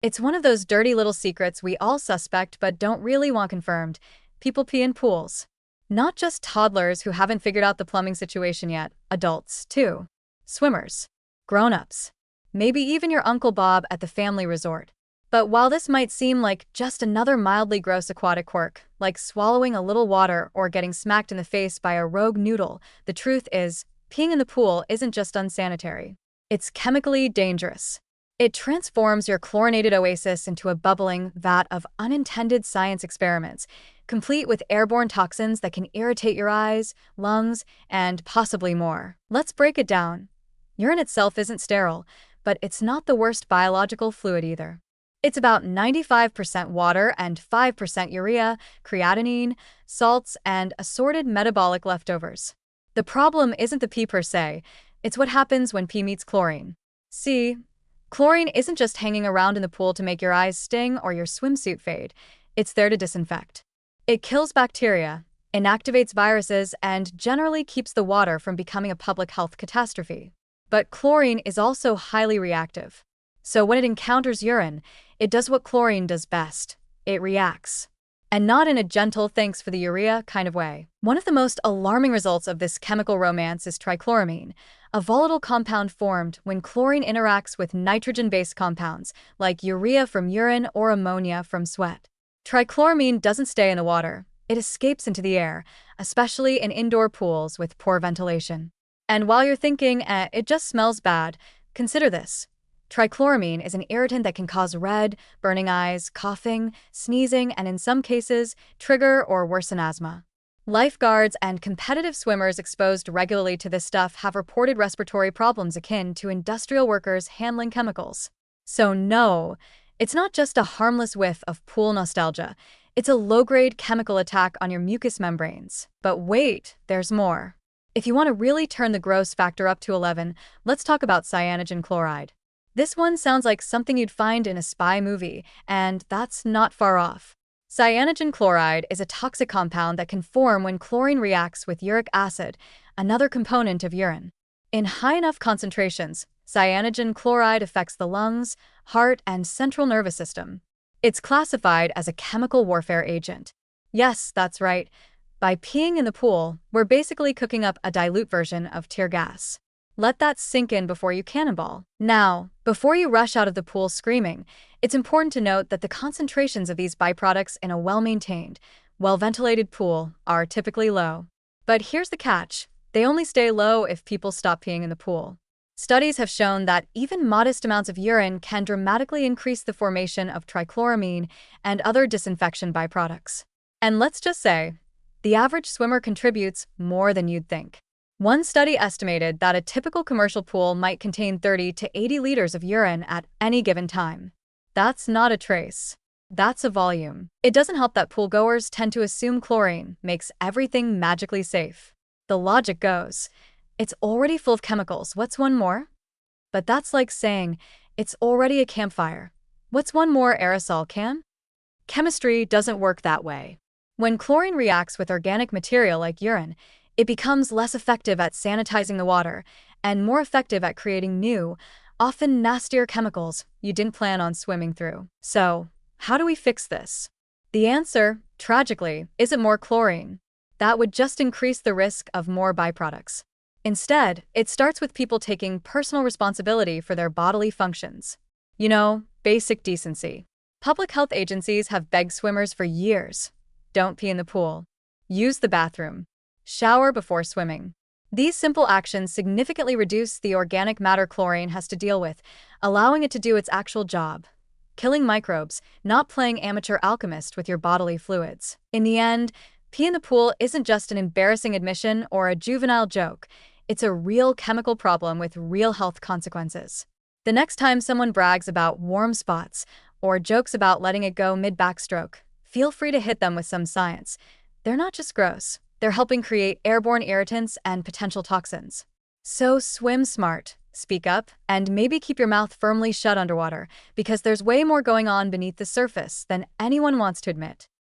It's one of those dirty little secrets we all suspect but don't really want confirmed. People pee in pools. Not just toddlers who haven't figured out the plumbing situation yet, adults, too. Swimmers. Grown-ups. Maybe even your Uncle Bob at the family resort. But while this might seem like just another mildly gross aquatic quirk, like swallowing a little water or getting smacked in the face by a rogue noodle, the truth is, peeing in the pool isn't just unsanitary. It's chemically dangerous. It transforms your chlorinated oasis into a bubbling vat of unintended science experiments, complete with airborne toxins that can irritate your eyes, lungs, and possibly more. Let's break it down. Urine itself isn't sterile, but it's not the worst biological fluid either. It's about 95% water and 5% urea, creatinine, salts, and assorted metabolic leftovers. The problem isn't the pee per se, it's what happens when pee meets chlorine. See, chlorine isn't just hanging around in the pool to make your eyes sting or your swimsuit fade. It's there to disinfect. It kills bacteria, inactivates viruses, and generally keeps the water from becoming a public health catastrophe. But chlorine is also highly reactive. So when it encounters urine, it does what chlorine does best. It reacts. And not in a gentle thanks for the urea kind of way. One of the most alarming results of this chemical romance is trichloramine, a volatile compound formed when chlorine interacts with nitrogen-based compounds like urea from urine or ammonia from sweat. Trichloramine doesn't stay in the water. It escapes into the air, especially in indoor pools with poor ventilation. And while you're thinking, it just smells bad, consider this. Trichloramine is an irritant that can cause red, burning eyes, coughing, sneezing, and in some cases, trigger or worsen asthma. Lifeguards and competitive swimmers exposed regularly to this stuff have reported respiratory problems akin to industrial workers handling chemicals. So no, it's not just a harmless whiff of pool nostalgia. It's a low-grade chemical attack on your mucous membranes. But wait, there's more. If you want to really turn the gross factor up to 11, let's talk about cyanogen chloride. This one sounds like something you'd find in a spy movie, and that's not far off. Cyanogen chloride is a toxic compound that can form when chlorine reacts with uric acid, another component of urine. In high enough concentrations, cyanogen chloride affects the lungs, heart, and central nervous system. It's classified as a chemical warfare agent. Yes, that's right. By peeing in the pool, we're basically cooking up a dilute version of tear gas. Let that sink in before you cannonball. Now, before you rush out of the pool screaming, it's important to note that the concentrations of these byproducts in a well-maintained, well-ventilated pool are typically low. But here's the catch. They only stay low if people stop peeing in the pool. Studies have shown that even modest amounts of urine can dramatically increase the formation of trichloramine and other disinfection byproducts. And let's just say, the average swimmer contributes more than you'd think. One study estimated that a typical commercial pool might contain 30 to 80 liters of urine at any given time. That's not a trace. That's a volume. It doesn't help that pool-goers tend to assume chlorine makes everything magically safe. The logic goes, it's already full of chemicals, what's one more? But that's like saying, it's already a campfire. What's one more aerosol can? Chemistry doesn't work that way. When chlorine reacts with organic material like urine, it becomes less effective at sanitizing the water and more effective at creating new, often nastier chemicals you didn't plan on swimming through. So, how do we fix this? The answer, tragically, isn't more chlorine. That would just increase the risk of more byproducts. Instead, it starts with people taking personal responsibility for their bodily functions. You know, basic decency. Public health agencies have begged swimmers for years. Don't pee in the pool. Use the bathroom. Shower before swimming. These simple actions significantly reduce the organic matter chlorine has to deal with, allowing it to do its actual job. Killing microbes, not playing amateur alchemist with your bodily fluids. In the end, pee in the pool isn't just an embarrassing admission or a juvenile joke. It's a real chemical problem with real health consequences. The next time someone brags about warm spots or jokes about letting it go mid-backstroke, feel free to hit them with some science. They're not just gross. They're helping create airborne irritants and potential toxins. So swim smart, speak up, and maybe keep your mouth firmly shut underwater, because there's way more going on beneath the surface than anyone wants to admit.